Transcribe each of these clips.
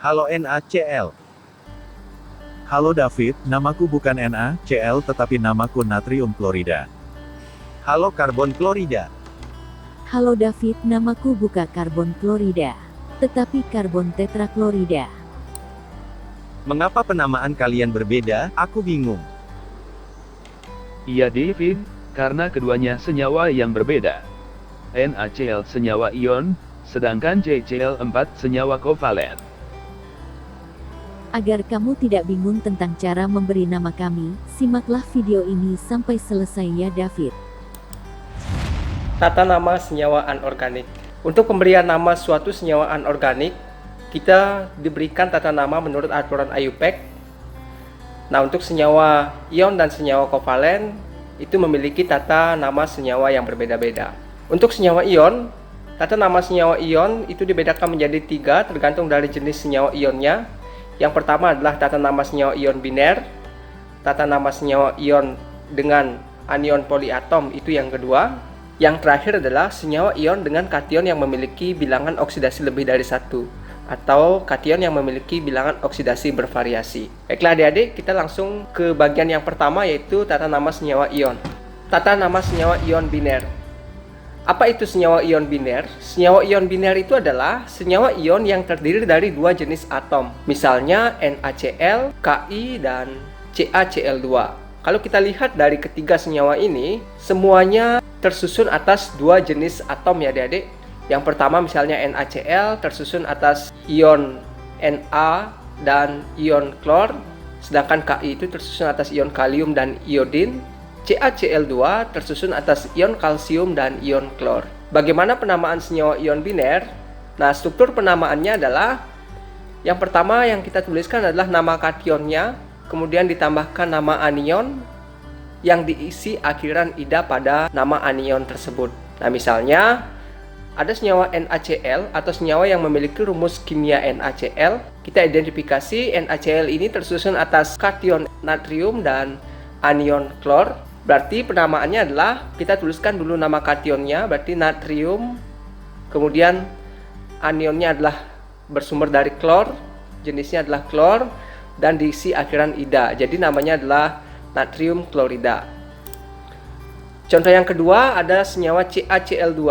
Halo NaCl. Halo David, namaku bukan NaCl tetapi namaku natrium klorida. Halo karbon klorida. Halo David, namaku bukan karbon klorida, tetapi karbon tetraklorida. Mengapa penamaan kalian berbeda? Aku bingung. Iya David, karena keduanya senyawa yang berbeda. NaCl senyawa ion, sedangkan JCl4 senyawa kovalen. Agar kamu tidak bingung tentang cara memberi nama kami, simaklah video ini sampai selesai ya David. Tata nama senyawa anorganik. Untuk pemberian nama suatu senyawa anorganik, kita diberikan tata nama menurut aturan IUPAC. Nah, untuk senyawa ion dan senyawa kovalen, itu memiliki tata nama senyawa yang berbeda-beda. Untuk senyawa ion, tata nama senyawa ion itu dibedakan menjadi 3 tergantung dari jenis senyawa ionnya. Yang pertama adalah tata nama senyawa ion biner, tata nama senyawa ion dengan anion poliatom itu yang kedua. Yang terakhir adalah senyawa ion dengan kation yang memiliki bilangan oksidasi lebih dari 1 atau kation yang memiliki bilangan oksidasi bervariasi. Baiklah adik-adik, kita langsung ke bagian yang pertama yaitu tata nama senyawa ion. Tata nama senyawa ion biner. Apa itu senyawa ion biner? Senyawa ion biner itu adalah senyawa ion yang terdiri dari 2 jenis atom. Misalnya NaCl, Ki, dan CaCl2. Kalau kita lihat dari ketiga senyawa ini, semuanya tersusun atas 2 jenis atom ya adik-adik. Yang pertama misalnya NaCl tersusun atas ion Na dan ion klor, sedangkan Ki itu tersusun atas ion kalium dan iodin. CaCl2 tersusun atas ion kalsium dan ion klor. Bagaimana penamaan senyawa ion biner? Nah, struktur penamaannya adalah yang pertama yang kita tuliskan adalah nama kationnya, kemudian ditambahkan nama anion yang diisi akhiran ida pada nama anion tersebut. Nah, misalnya ada senyawa NaCl atau senyawa yang memiliki rumus kimia NaCl. Kita identifikasi NaCl ini tersusun atas kation natrium dan anion klor. Berarti penamaannya adalah kita tuliskan dulu nama kationnya, berarti natrium, kemudian anionnya adalah bersumber dari klor, jenisnya adalah klor, dan diisi akhiran ida. Jadi namanya adalah natrium klorida. Contoh yang kedua ada senyawa CaCl2.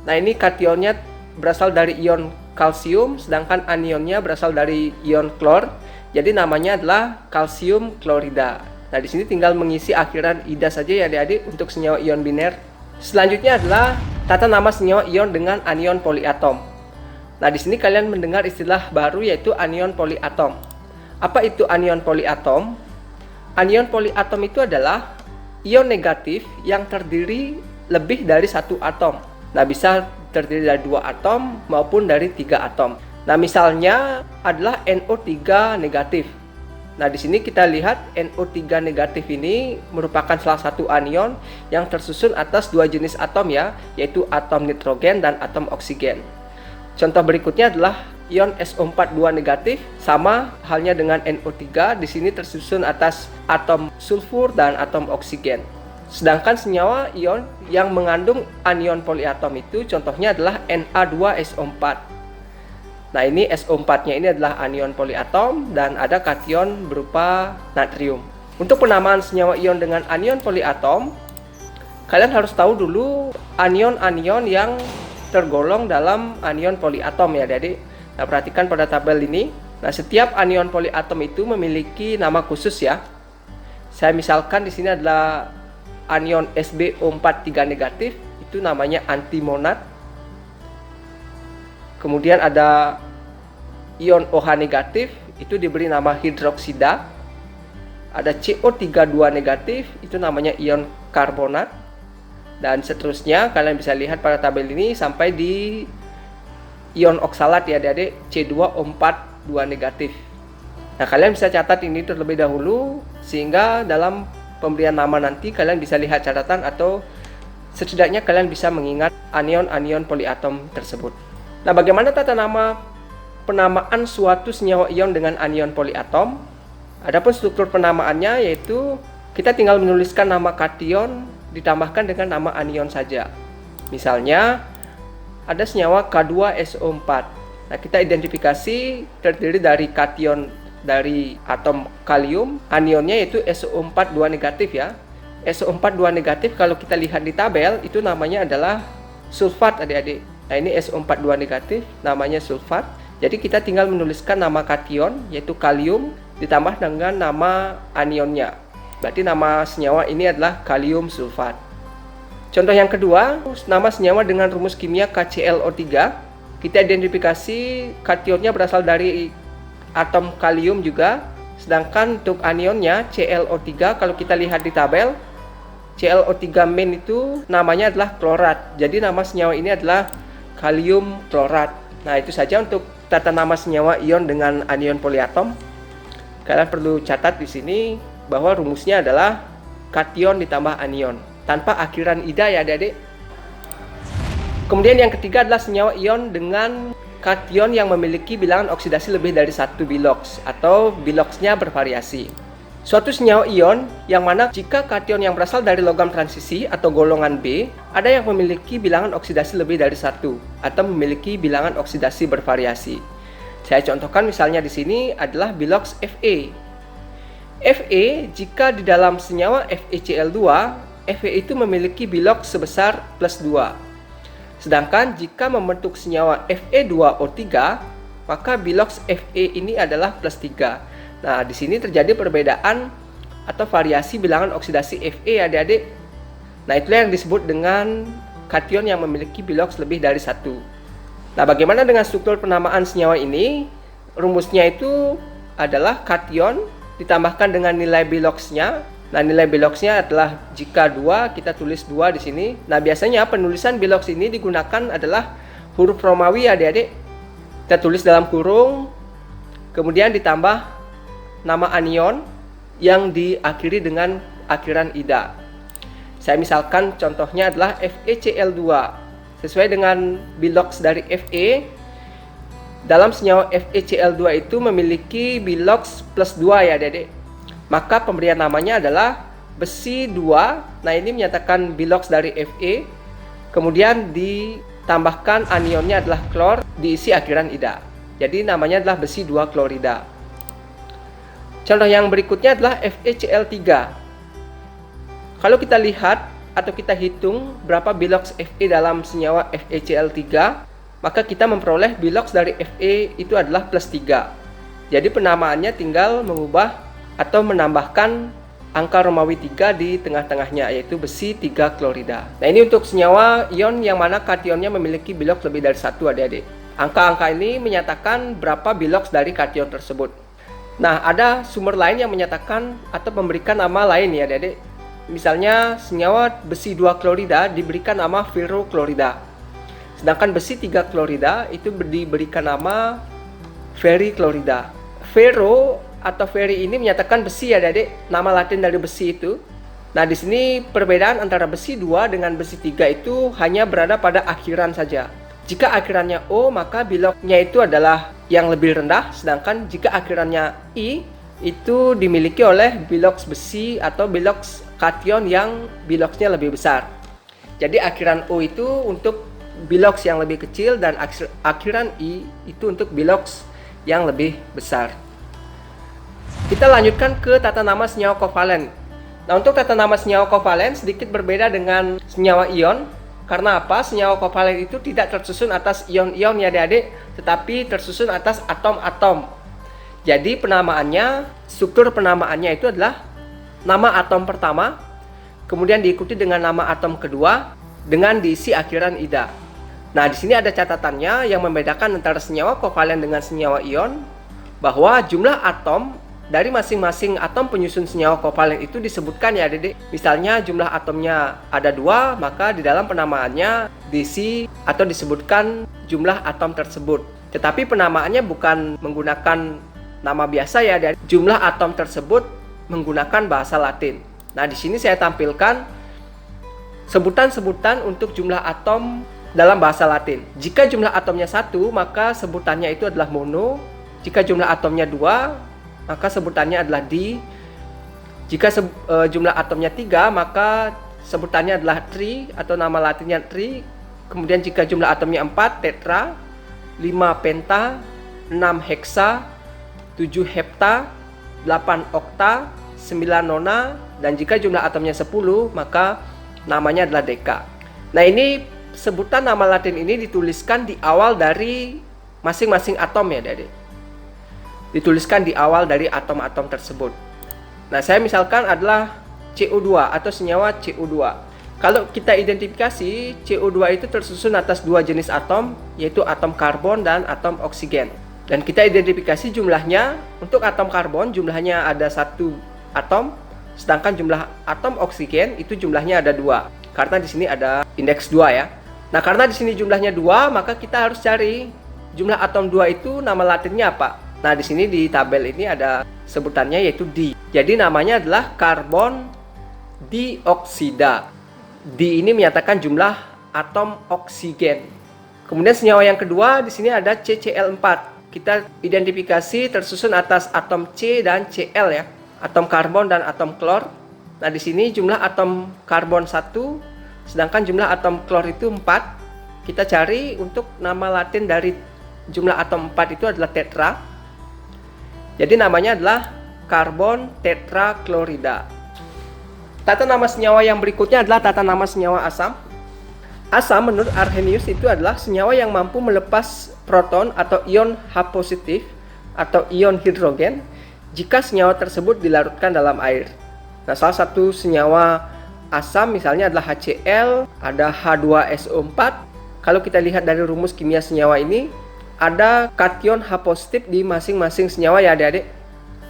Nah, ini kationnya berasal dari ion kalsium, sedangkan anionnya berasal dari ion klor. Jadi namanya adalah kalsium klorida. Nah, di sini tinggal mengisi akhiran ida saja ya adik-adik untuk senyawa ion biner. Selanjutnya adalah tata nama senyawa ion dengan anion poliatom. Nah, di sini kalian mendengar istilah baru yaitu anion poliatom. Apa itu anion poliatom? Anion poliatom itu adalah ion negatif yang terdiri lebih dari 1 atom. Nah, bisa terdiri dari 2 atom maupun dari 3 atom. Nah, misalnya adalah NO3 negatif. Nah, di sini kita lihat NO3 negatif ini merupakan salah satu anion yang tersusun atas 2 jenis atom ya, yaitu atom nitrogen dan atom oksigen. Contoh berikutnya adalah ion SO42 negatif, sama halnya dengan NO3, di sini tersusun atas atom sulfur dan atom oksigen. Sedangkan senyawa ion yang mengandung anion poliatom itu contohnya adalah Na2SO4. Nah, ini SO4-nya ini adalah anion poliatom dan ada kation berupa natrium. Untuk penamaan senyawa ion dengan anion poliatom, kalian harus tahu dulu anion-anion yang tergolong dalam anion poliatom ya adik-adik. Nah, perhatikan pada tabel ini. Nah, setiap anion poliatom itu memiliki nama khusus ya. Saya misalkan di sini adalah anion SbO43 negatif, itu namanya antimonad. Kemudian ada ion OH negatif, itu diberi nama hidroksida. Ada CO32 negatif, itu namanya ion karbonat. Dan seterusnya, kalian bisa lihat pada tabel ini sampai di ion oksalat ya adik-adik, C2O42 negatif. Nah, kalian bisa catat ini terlebih dahulu, sehingga dalam pemberian nama nanti kalian bisa lihat catatan atau setidaknya kalian bisa mengingat anion-anion poliatom tersebut. Nah, bagaimana tata nama penamaan suatu senyawa ion dengan anion poliatom? Adapun struktur penamaannya yaitu kita tinggal menuliskan nama kation ditambahkan dengan nama anion saja. Misalnya ada senyawa K2SO4. Nah, kita identifikasi terdiri dari kation dari atom kalium, anionnya yaitu SO4 2 negatif ya. SO4 2 negatif kalau kita lihat di tabel itu namanya adalah sulfat adik-adik. Nah, ini SO4 2 negatif namanya sulfat. Jadi kita tinggal menuliskan nama kation yaitu kalium ditambah dengan nama anionnya. Berarti nama senyawa ini adalah kalium sulfat. Contoh yang kedua, nama senyawa dengan rumus kimia KClO3. Kita identifikasi kationnya berasal dari atom kalium juga, sedangkan untuk anionnya ClO3 kalau kita lihat di tabel, ClO3 main itu namanya adalah klorat. Jadi nama senyawa ini adalah kalium klorat. Nah, itu saja untuk tata nama senyawa ion dengan anion poliatom. Kalian perlu catat di sini bahwa rumusnya adalah kation ditambah anion tanpa akhiran ida ya adik-adik. Kemudian yang ketiga adalah senyawa ion dengan kation yang memiliki bilangan oksidasi lebih dari 1 biloks atau biloksnya bervariasi. Suatu senyawa ion yang mana jika kation yang berasal dari logam transisi atau golongan B ada yang memiliki bilangan oksidasi lebih dari 1 atau memiliki bilangan oksidasi bervariasi. Saya contohkan misalnya di sini adalah biloks Fe. Fe jika di dalam senyawa FeCl2, Fe itu memiliki biloks sebesar plus 2. Sedangkan jika membentuk senyawa Fe2O3, maka biloks Fe ini adalah plus 3. Nah, di sini terjadi perbedaan atau variasi bilangan oksidasi Fe adik-adik. Nah, itulah yang disebut dengan kation yang memiliki biloks lebih dari 1. Nah, bagaimana dengan struktur penamaan senyawa ini? Rumusnya itu adalah kation ditambahkan dengan nilai biloksnya. Nah, nilai biloksnya adalah jika 2, kita tulis 2 di sini. Nah, biasanya penulisan biloks ini digunakan adalah huruf Romawi adik-adik. Kita tulis dalam kurung, kemudian ditambah nama anion yang diakhiri dengan akhiran ida. Saya misalkan contohnya adalah FeCl2. Sesuai dengan biloks dari Fe, dalam senyawa FeCl2 itu memiliki biloks plus 2 ya adik-adik. Maka pemberian namanya adalah besi 2. Nah, ini menyatakan biloks dari Fe. Kemudian ditambahkan anionnya adalah klor, diisi akhiran ida. Jadi namanya adalah besi 2 klorida. Contoh yang berikutnya adalah FeCl3. Kalau kita lihat atau kita hitung berapa biloks Fe dalam senyawa FeCl3, maka kita memperoleh biloks dari Fe itu adalah plus 3. Jadi penamaannya tinggal mengubah atau menambahkan angka Romawi 3 di tengah-tengahnya, yaitu besi 3 klorida. Nah, ini untuk senyawa ion yang mana kationnya memiliki biloks lebih dari 1 adik-adik. Angka-angka ini menyatakan berapa biloks dari kation tersebut. Nah, ada sumber lain yang menyatakan atau memberikan nama lain ya adik-adik. Misalnya senyawa besi 2 klorida diberikan nama ferroklorida. Sedangkan besi 3 klorida itu diberikan nama ferriklorida. Ferro atau ferri ini menyatakan besi ya adik-adik, nama latin dari besi itu. Nah, di sini perbedaan antara besi 2 dengan besi 3 itu hanya berada pada akhiran saja. Jika akhirannya O, maka biloknya itu adalah yang lebih rendah, sedangkan jika akhirannya I, itu dimiliki oleh biloks besi atau biloks kation yang biloksnya lebih besar. Jadi akhiran O itu untuk biloks yang lebih kecil dan akhiran I itu untuk biloks yang lebih besar. Kita lanjutkan ke tata nama senyawa kovalen. Nah, untuk tata nama senyawa kovalen sedikit berbeda dengan senyawa ion. Karena apa? Senyawa kovalen itu tidak tersusun atas ion-ion ya adik-adik, tetapi tersusun atas atom-atom. Jadi penamaannya, struktur penamaannya itu adalah nama atom pertama, kemudian diikuti dengan nama atom kedua, dengan diisi akhiran ida. Nah, di sini ada catatannya yang membedakan antara senyawa kovalen dengan senyawa ion, bahwa jumlah atom dari masing-masing atom penyusun senyawa kovalen itu disebutkan ya adik-adik. Misalnya jumlah atomnya ada 2, maka di dalam penamaannya diisi atau disebutkan jumlah atom tersebut. Tetapi penamaannya bukan menggunakan nama biasa ya adik-adik. Jumlah atom tersebut menggunakan bahasa Latin. Nah, di sini saya tampilkan sebutan-sebutan untuk jumlah atom dalam bahasa Latin. Jika jumlah atomnya 1, maka sebutannya itu adalah mono. Jika jumlah atomnya 2, maka sebutannya adalah di. Jika jumlah atomnya 3, maka sebutannya adalah tri atau nama latinnya tri. Kemudian jika jumlah atomnya 4, tetra. 5 penta, 6 heksa, 7 hepta, 8 okta, 9 nona, dan jika jumlah atomnya 10, maka namanya adalah deka. Nah, ini sebutan nama Latin ini dituliskan di awal dari masing-masing atom ya, Adik. Dituliskan di awal dari atom-atom tersebut. Nah, saya misalkan adalah CO2 atau senyawa CO2. Kalau kita identifikasi, CO2 itu tersusun atas dua jenis atom, yaitu atom karbon dan atom oksigen. Dan kita identifikasi jumlahnya, untuk atom karbon jumlahnya ada 1 atom, sedangkan jumlah atom oksigen itu jumlahnya ada 2. Karena di sini ada indeks 2 ya. Nah, karena di sini jumlahnya 2, maka kita harus cari jumlah atom 2 itu nama latinnya apa. Nah, di sini di tabel ini ada sebutannya yaitu di. Jadi namanya adalah karbon dioksida. Di ini menyatakan jumlah atom oksigen. Kemudian senyawa yang kedua di sini ada CCl4. Kita identifikasi tersusun atas atom C dan Cl ya, atom karbon dan atom klor. Nah, di sini jumlah atom karbon 1, sedangkan jumlah atom klor itu 4. Kita cari untuk nama latin dari jumlah atom 4 itu adalah tetra. Jadi namanya adalah karbon tetraklorida. Tata nama senyawa yang berikutnya adalah tata nama senyawa asam. Asam menurut Arrhenius itu adalah senyawa yang mampu melepas proton atau ion H positif atau ion hidrogen jika senyawa tersebut dilarutkan dalam air. Nah, salah satu senyawa asam misalnya adalah HCl, ada H2SO4. Kalau kita lihat dari rumus kimia senyawa ini, ada kation H positif di masing-masing senyawa ya adik-adik.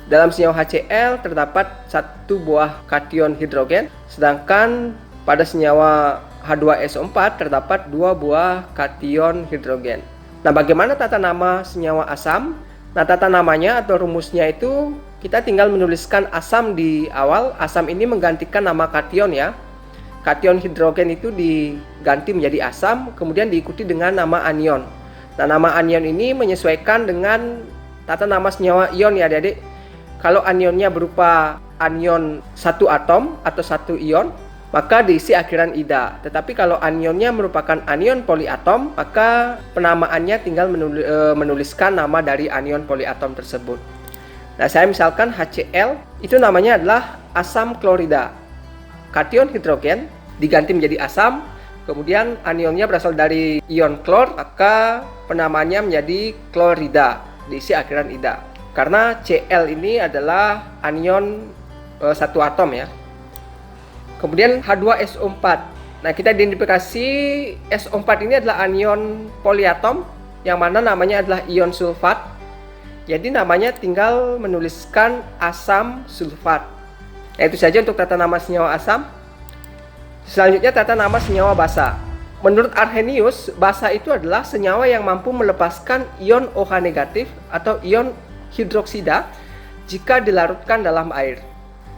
Dalam senyawa HCl terdapat 1 buah kation hidrogen, sedangkan pada senyawa H2SO4 terdapat 2 buah kation hidrogen. Nah, bagaimana tata nama senyawa asam? Nah, tata namanya atau rumusnya itu kita tinggal menuliskan asam di awal. Asam ini menggantikan nama kation ya. Kation hidrogen itu diganti menjadi asam, kemudian diikuti dengan nama anion. Nah, nama anion ini menyesuaikan dengan tata nama senyawa ion ya adik-adik. Kalau anionnya berupa anion 1 atom atau 1 ion, maka diisi akhiran ida. Tetapi kalau anionnya merupakan anion poliatom, maka penamaannya tinggal menuliskan nama dari anion poliatom tersebut. Nah, saya misalkan HCl, itu namanya adalah asam klorida. Kation hidrogen diganti menjadi asam, kemudian anionnya berasal dari ion klor, maka penamaannya menjadi klorida, diisi akhiran ida. Karena Cl ini adalah anion 1 atom ya. Kemudian H2SO4. Nah, kita identifikasi SO4 ini adalah anion poliatom yang mana namanya adalah ion sulfat. Jadi namanya tinggal menuliskan asam sulfat. Nah, itu saja untuk tata nama senyawa asam. Selanjutnya tata nama senyawa basa. Menurut Arrhenius, basa itu adalah senyawa yang mampu melepaskan ion OH negatif atau ion hidroksida jika dilarutkan dalam air.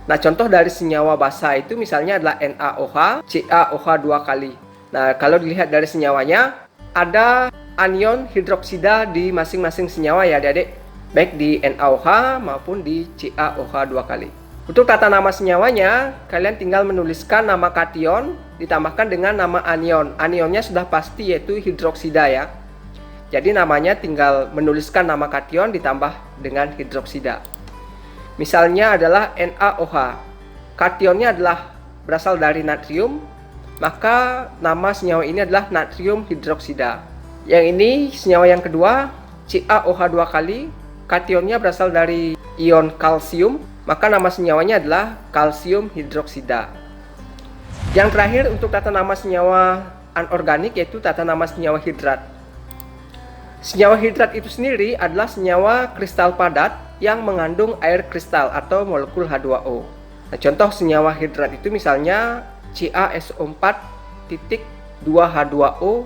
Nah, contoh dari senyawa basa itu misalnya adalah NaOH, CaOH 2 kali. Nah, kalau dilihat dari senyawanya, ada anion hidroksida di masing-masing senyawa ya adik-adik, baik di NaOH maupun di CaOH 2 kali. Untuk tata nama senyawanya, kalian tinggal menuliskan nama kation ditambahkan dengan nama anion. Anionnya sudah pasti yaitu hidroksida ya. Jadi namanya tinggal menuliskan nama kation ditambah dengan hidroksida. Misalnya adalah NaOH. Kationnya adalah berasal dari natrium, maka nama senyawa ini adalah natrium hidroksida. Yang ini senyawa yang kedua, CaOH 2 kali. Kationnya berasal dari ion kalsium, maka nama senyawanya adalah kalsium hidroksida. Yang terakhir untuk tata nama senyawa anorganik yaitu tata nama senyawa hidrat. Senyawa hidrat itu sendiri adalah senyawa kristal padat yang mengandung air kristal atau molekul H2O. Nah, contoh senyawa hidrat itu misalnya CaSO4.2H2O.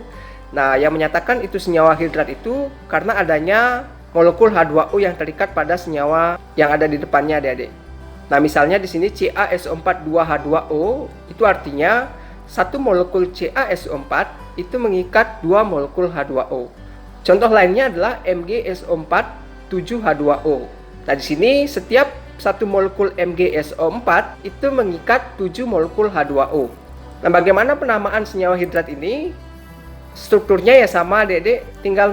Nah, yang menyatakan itu senyawa hidrat itu karena adanya molekul H2O yang terikat pada senyawa yang ada di depannya adik-adik. Nah, misalnya di sini CaSO4.2H2O itu artinya satu molekul CaSO4 itu mengikat 2 molekul H2O. Contoh lainnya adalah MgSO4.7H2O. Nah, di sini setiap satu molekul MgSO4 itu mengikat 7 molekul H2O. Nah, bagaimana penamaan senyawa hidrat ini? strukturnya ya sama adik-adik, tinggal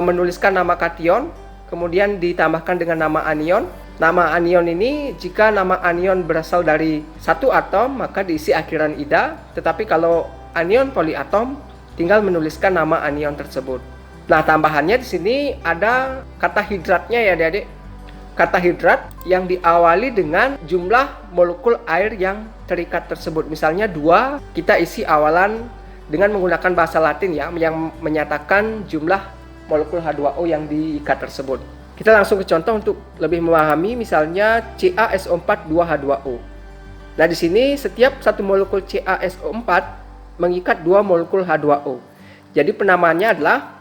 menuliskan nama kation, kemudian ditambahkan dengan nama anion. Nama anion ini, jika nama anion berasal dari satu atom, maka diisi akhiran ida. Tetapi kalau anion poliatom, tinggal menuliskan nama anion tersebut. Nah, tambahannya di sini ada kata hidratnya ya adik-adik. Kata hidrat yang diawali dengan jumlah molekul air yang terikat tersebut. Misalnya 2, kita isi awalan dengan menggunakan bahasa Latin ya, yang menyatakan jumlah molekul H2O yang diikat tersebut. Kita langsung ke contoh untuk lebih memahami, misalnya CaSO4 2H2O. Nah, di sini setiap satu molekul CaSO4 mengikat 2 molekul H2O. Jadi penamaannya adalah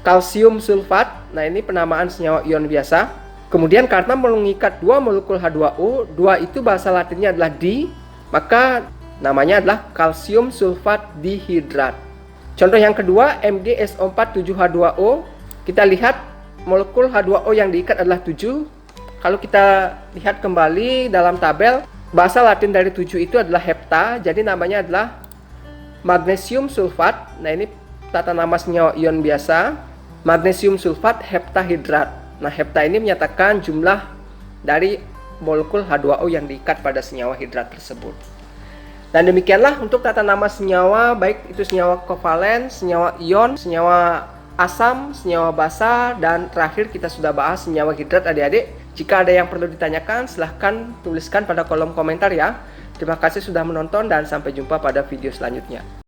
kalsium sulfat. Nah, ini penamaan senyawa ion biasa. Kemudian karena mengikat 2 molekul H2O, 2 itu bahasa Latinnya adalah di, maka namanya adalah kalsium sulfat dihidrat. Contoh yang kedua, MgSO4 7H2O. Kita lihat molekul H2O yang diikat adalah 7. Kalau kita lihat kembali dalam tabel, bahasa Latin dari 7 itu adalah hepta, jadi namanya adalah magnesium sulfat. Nah, ini tata nama senyawa ion biasa, magnesium sulfat heptahidrat. Nah, hepta ini menyatakan jumlah dari molekul H2O yang diikat pada senyawa hidrat tersebut. Dan demikianlah untuk tata nama senyawa, baik itu senyawa kovalen, senyawa ion, senyawa asam, senyawa basa, dan terakhir kita sudah bahas senyawa hidrat adik-adik. Jika ada yang perlu ditanyakan, silahkan tuliskan pada kolom komentar ya. Terima kasih sudah menonton dan sampai jumpa pada video selanjutnya.